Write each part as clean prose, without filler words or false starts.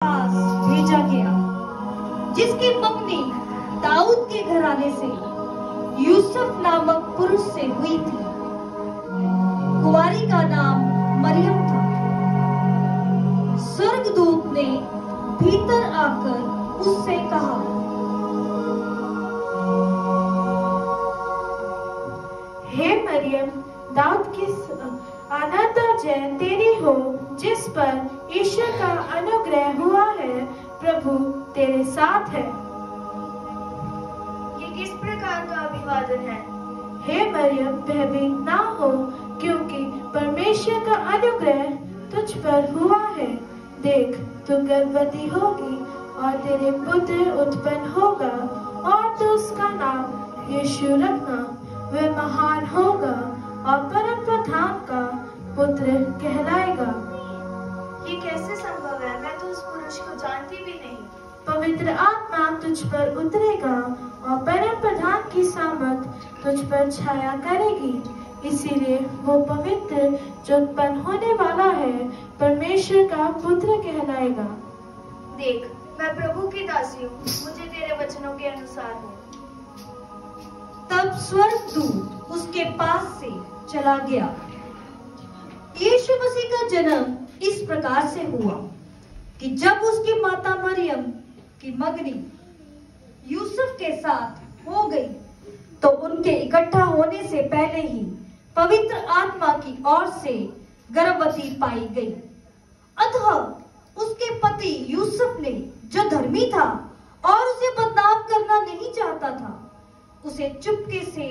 पास भेजा गया, जिसकी मंगनी दाऊद के घराने से यूसुफ नामक पुरुष से हुई थी। कुंवारी का नाम मरियम था। स्वर्गदूत ने भीतर आकर उससे कहा, हे मरियम, दाऊद की अनंता जय तेरी हो, जिस पर ईश्वर का अनुग्रह हुआ है। प्रभु तेरे साथ है। ये किस प्रकार का अभिवादन है? हे मरियम, भयभीत ना हो, क्योंकि परमेश्वर का अनुग्रह तुझ पर हुआ है। देख, तू गर्भवती होगी और तेरे पुत्र उत्पन्न होगा, और तू उसका नाम यीशु रखना। वह महान होगा और परम प्रधान का पुत्र कहलाएगा। ये कैसे संभव है? मैं तो उस पुरुष को जानती भी नहीं। पवित्र आत्मा तुझ पर उतरेगा और परम प्रधान की सामर्थ तुझ पर छाया करेगी। इसीलिए वो पवित्र जो उत्पन्न होने वाला है परमेश्वर का पुत्र कहलाएगा। देख, मैं प्रभु की दासी हूँ, मुझे तेरे वचनों के अनुसार हो। तब स्वर्गदूत उसके पास से चला गया। यीशु मसीह का जन्म इस प्रकार से हुआ कि जब उसकी माता मरियम की मंगनी यूसुफ के साथ हो गई, तो उनके इकट्ठा होने से पहले ही पवित्र आत्मा की ओर से गर्भवती पाई गई। अतः उसके पति यूसुफ ने, जो धर्मी था और उसे बदनाम करना नहीं चाहता था, उसे चुपके से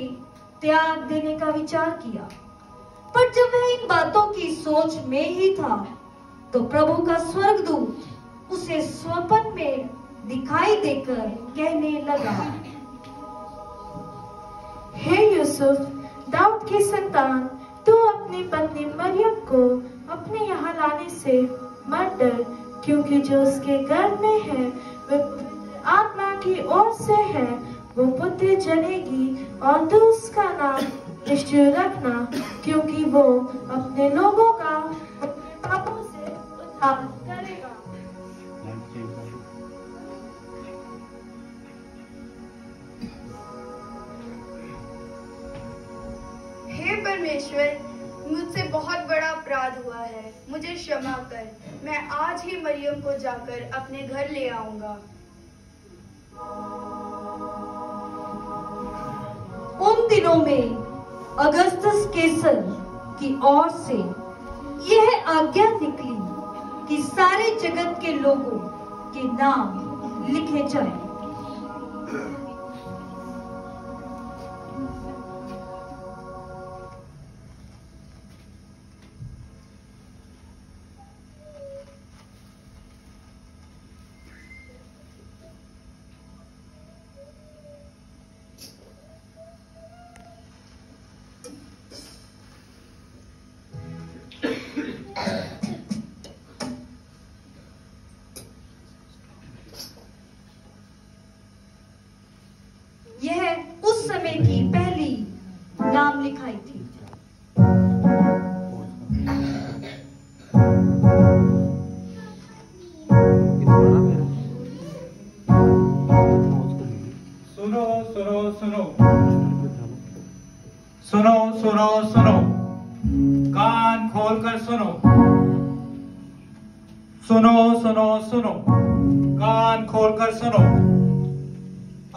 त्याग देने का विचार किया। पर जब वह इन बातों की सोच में ही था, तो प्रभु का स्वर्गदूत उसे स्वप्न में दिखाई देकर कहने लगा, हे यूसुफ, दाऊद की संतान, तू अपनी पत्नी मरियम को अपने यहाँ लाने से मत डर, क्योंकि जो उसके गर्भ में है वह आत्मा की ओर से है। वो पुत्र जनेगी और तू उसका नाम यीशु रखना, क्योंकि वो अपने लोगों का अपने पापों से उद्धार करेगा। हे परमेश्वर, मुझसे बहुत बड़ा अपराध हुआ है, मुझे क्षमा कर। मैं आज ही मरियम को जाकर अपने घर ले आऊंगा। उन दिनों में अगस्तस कैसर की ओर से यह आज्ञा निकली कि सारे जगत के लोगों के नाम लिखे जाएं। यह उस समय की पहली नाम लिखाई थी। सुनो सुनो सुनो सुनो सुनो सुनो, कान खोलकर सुनो। सुनो सुनो सुनो, कान खोलकर सुनो।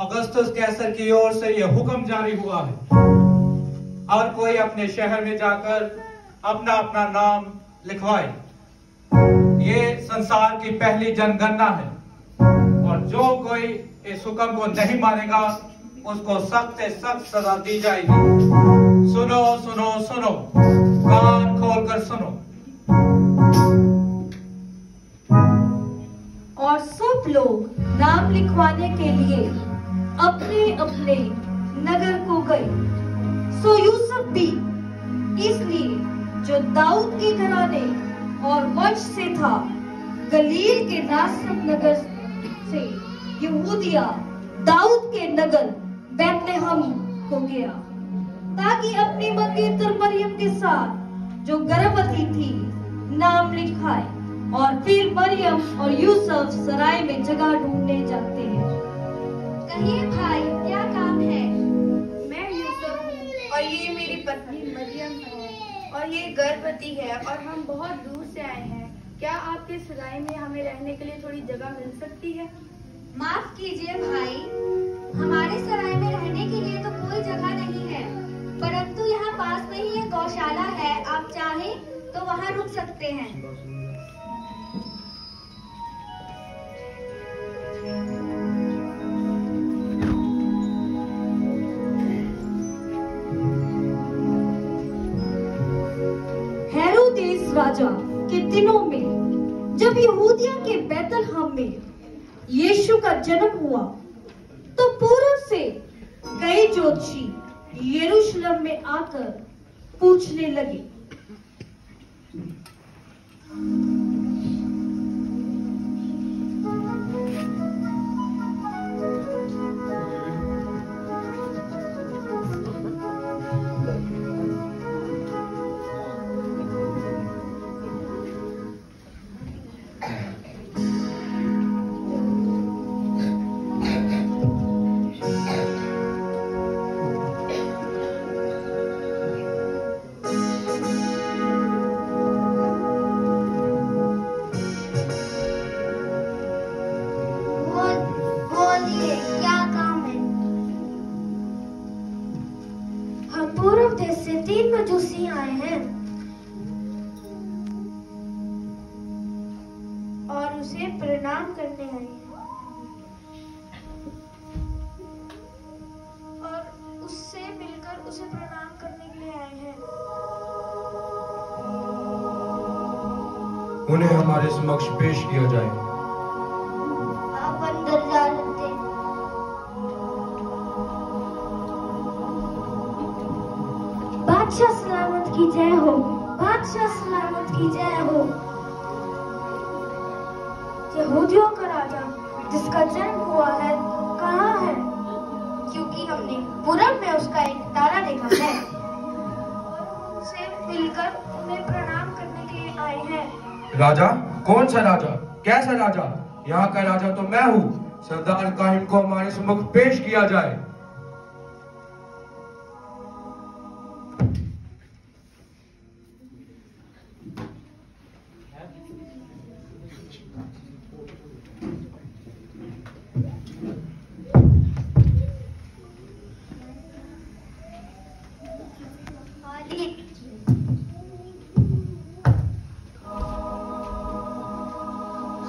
अगस्तस कैसर की ओर से यह हुक्म जारी हुआ है, हर कोई अपने शहर में जाकर अपना अपना नाम लिखवाए। ये संसार की पहली जनगणना है, और जो कोई इस हुक्म को नहीं मानेगा उसको सख्त से सख्त सजा दी जाएगी। सुनो सुनो सुनो, कान खोलकर सुनो। और सब लोग नाम लिखवाने के लिए अपने अपने नगर को गए। सो यूसुफ भी, इसलिए जो दाऊद के घराने और वंश से था, गलील के नासरत नगर से यहूदिया दाऊद के नगर बैतलहम को गया, ताकि अपनी मंगेतर मरियम के साथ, जो गर्भवती थी, नाम लिखाए। और फिर मरियम और यूसुफ सराय में जगह ढूंढने जाते हैं। कहिए भाई, क्या काम है? मैं यूसुफ हूँ और ये मेरी पत्नी मरियम है और ये गर्भवती है और हम बहुत दूर से आए हैं। क्या आपके सराय में हमें रहने के लिए थोड़ी जगह मिल सकती है? माफ कीजिए भाई, हमारे सराय में रहने के लिए तो कोई जगह नहीं है, परंतु यहाँ पास में ही एक गौशाला है। आप चाहें तो वहाँ रुक सकते हैं। हेरोदेस राजा के दिनों में जब यहूदिया के बैतलहम में यीशु का जन्म हुआ, तो पूर्व से कई ज्योतिषी यरूशलेम में आकर पूछने लगे। बोलिए, क्या काम है? हम पूर्व देश से 3 मजूसी आए हैं और उसे प्रणाम करने आए हैं और उससे मिलकर उसे प्रणाम करने के लिए आए हैं। उन्हें हमारे समक्ष पेश किया जाए। आप अंदर जा सकते हैं। बादशाह सलामत की जय हो, बादशाह सलामत की जय हो। यहूदियों का राजा जिसका जन्म हुआ है कहाँ है? क्योंकि हमने पूरब में उसका एक तारा देखा है। उनसे मिलकर उन्हें प्रणाम करने के लिए आए हैं। राजा? कौन सा राजा? कैसा राजा? यहाँ का राजा तो मैं हूँ। सरदार काहिन को हमारे सम्मुख पेश किया जाए।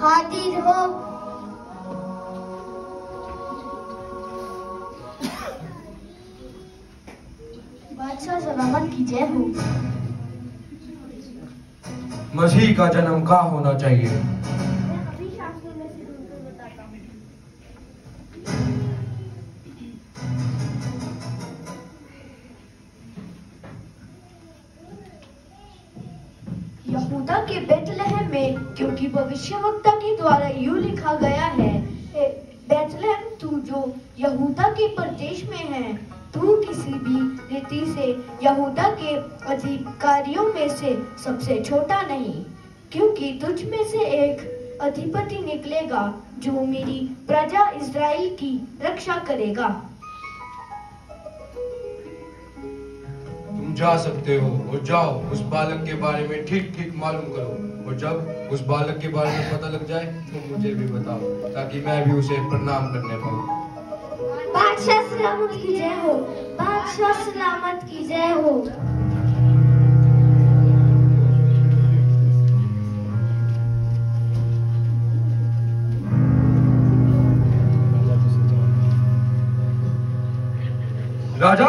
हाजिर हो। बादशाह सलामत की जय हो। मसीह का जन्म कहाँ होना चाहिए? मैं अभी शास्त्रों में से ढूंढकर बताता हूँ। यहूदा के बेतलहम में, क्योंकि भविष्यवक्ता के द्वारा यूं लिखा गया है, बेतलहम तू जो यहूदा के प्रदेश में है, तू किसी भी रीति से यहूदा के अधिकारियों में से सबसे छोटा नहीं, क्योंकि तुझ में से एक अधिपति निकलेगा जो मेरी प्रजा इस्राएल की रक्षा करेगा। तुम जा सकते हो और जाओ उस बालक के बारे में ठीक ठीक मालूम करो, और जब उस बालक के बारे में पता लग जाए तो मुझे भी बताओ, ताकि मैं भी उसे प्रणाम करने पाऊँ। बादशाह सलामत की जय हो, बादशाह सलामत की जय हो। राजा?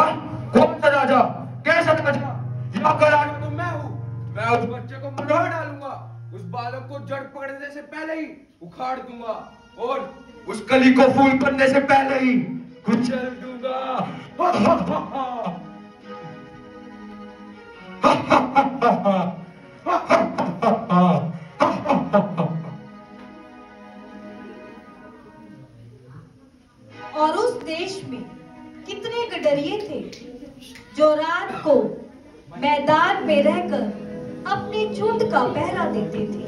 कौन सा राजा? कैसा राजा? यहाँ का राजा तो मैं हूँ। मैं उस बच्चे को मरोड़ डालूंगा, उस बालक को जड़ पकड़ने से पहले ही उखाड़ दूंगा, और उस कली को फूल करने से पहले ही कुचल दूंगा। और उस देश में कितने गडरिये थे जो रात को मैदान में रहकर अपनी झुंड का पहरा देते थे।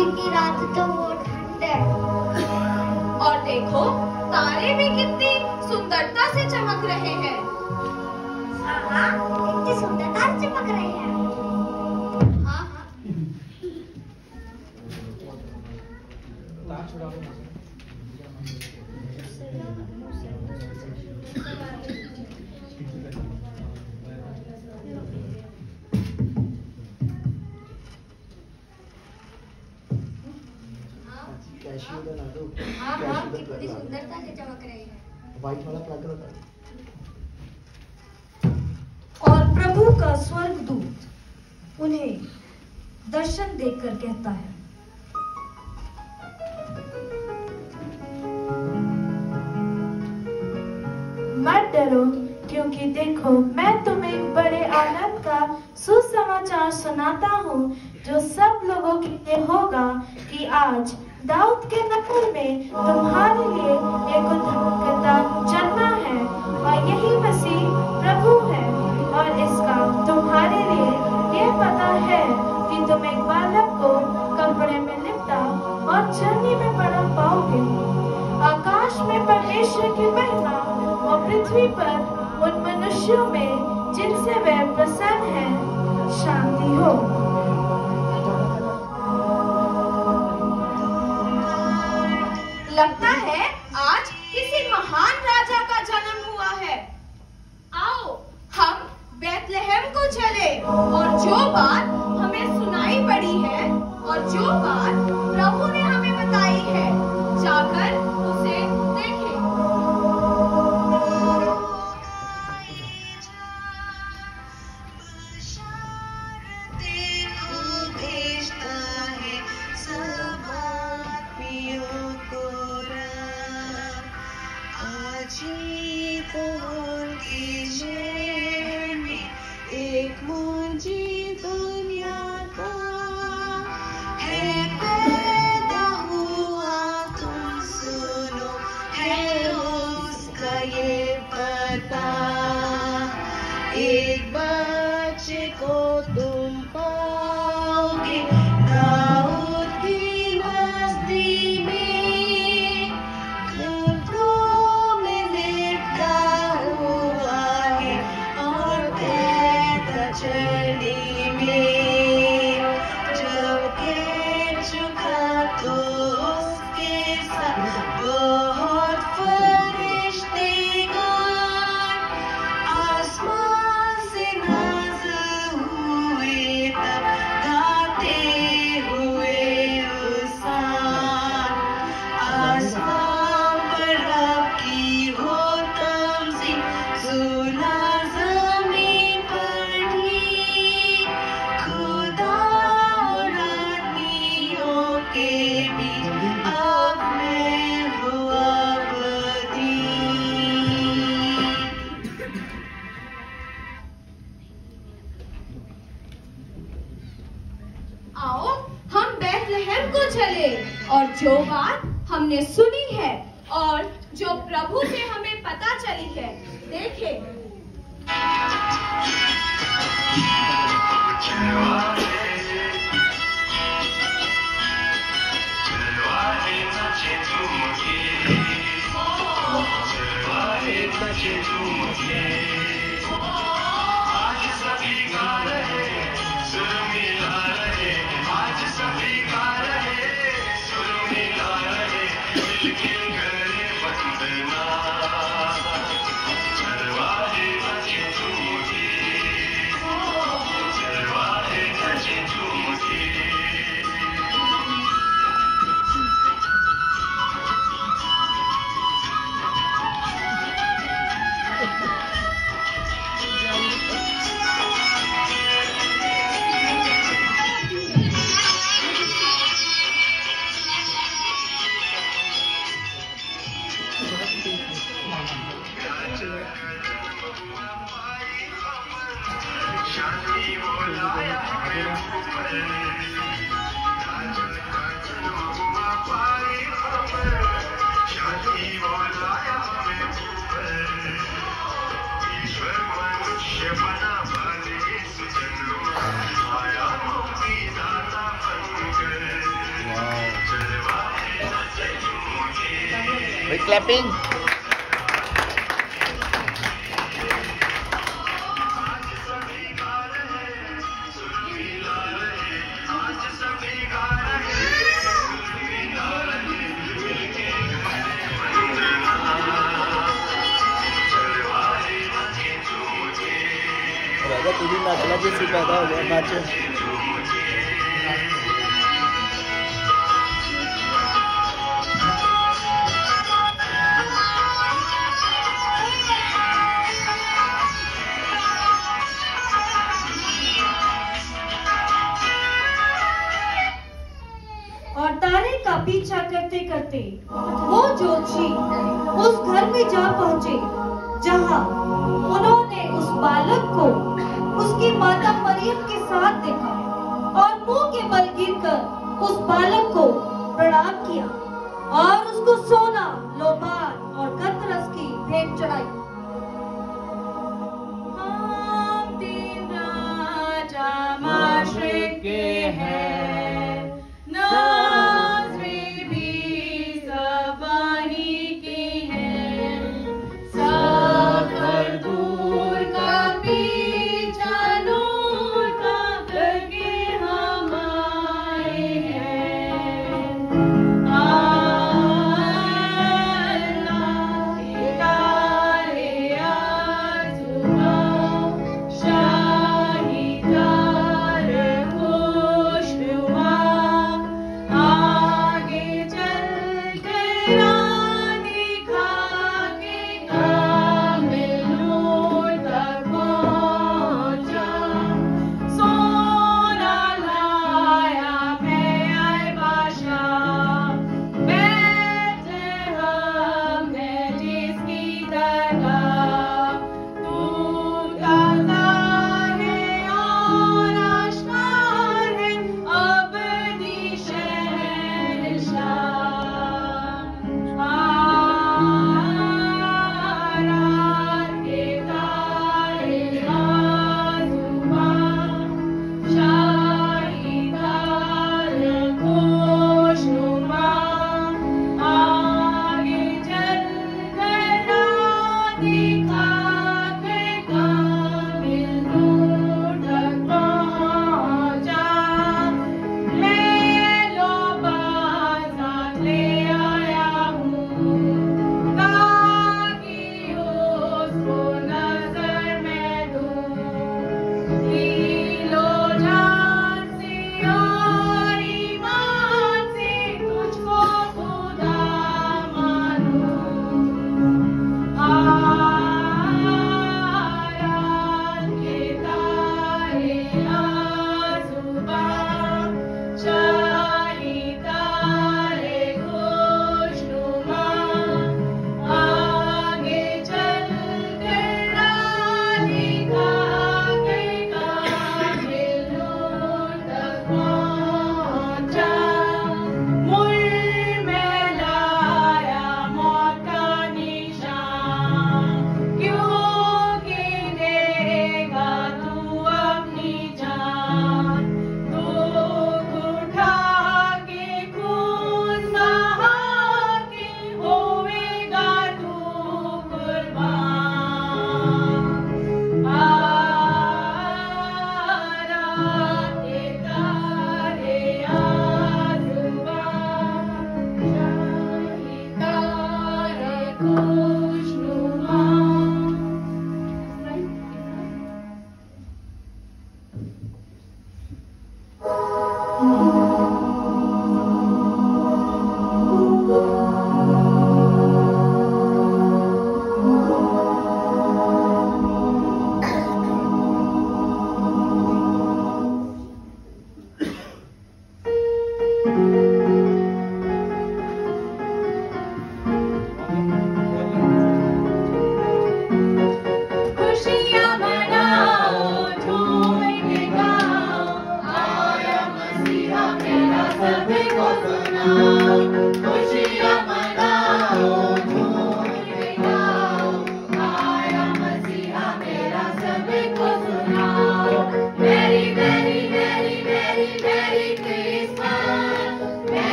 होली की रात तो वो ठंड है। और देखो तारे भी कितनी सुंदरता से चमक रहे हैं। हाँ, कितनी सुंदरता से चमक रहे हैं। हाँ हाँ, कितनी सुंदरता से चमक रहे हैं। व्हाइट वाला प्लग होता है। और प्रभु का स्वर्गदूत उन्हें दर्शन देकर कहता है, मत डरो, क्योंकि देखो मैं तुम्हें एक बड़े आनंद का सुसमाचार सुनाता हूँ, जो सब लोगों के लिए होगा कि आज दाऊद के नगर में तुम्हारे लिए एक उद्धारकर्ता जन्मा है, और यही मसीह प्रभु है। और इसका तुम्हारे लिए ये पता है कि तुम एक बालक को कपड़े में लिपटा और चरनी में पड़ा पाओगे। आकाश में परमेश्वर की महिमा और पृथ्वी पर उन मनुष्यों में जिनसे वह प्रसन्न है शांति हो। लगता है आज किसी महान राजा का जन्म हुआ है। आओ हम बेथलेहम को चले और जो बात हमें सुनाई पड़ी है और जो बात प्रभु ने हमें बताई है, जाकर उसे देखें। एक मुझे दुनिया का है पैदा हुआ, तुम सुनो है उसका ये पता। एक बच्चे को तुम पाओगे दाऊद की बस्ती में, घुटनों में लिपटा हुआ है और चली में। जब कह चुका तो उसके साथ बहुत फरिश्तेगान आसमान से नाज़िल हुए, तब गाते हुए उसान। आसमान पर आपकी हो तमज़ीद, सुना ज़मीन पर भी, खुदा और आदमियों के बीच अब मैं हुआ बदी। आओ हम बेथलेहम को चले और जो बात हमने सुनी है और जो प्रभु से हमें पता चली है देखें। clapping. राजा तू भी नाचना जैसे पैदा हो गया नाचो। और तारे का पीछा करते करते वो ज्योतिषी उस घर में जा पहुंचे जहां उन्होंने उस बालक को उसकी माता मरियम के साथ देखा और मुंह के बल गिरकर उस बालक को प्रणाम किया और उसको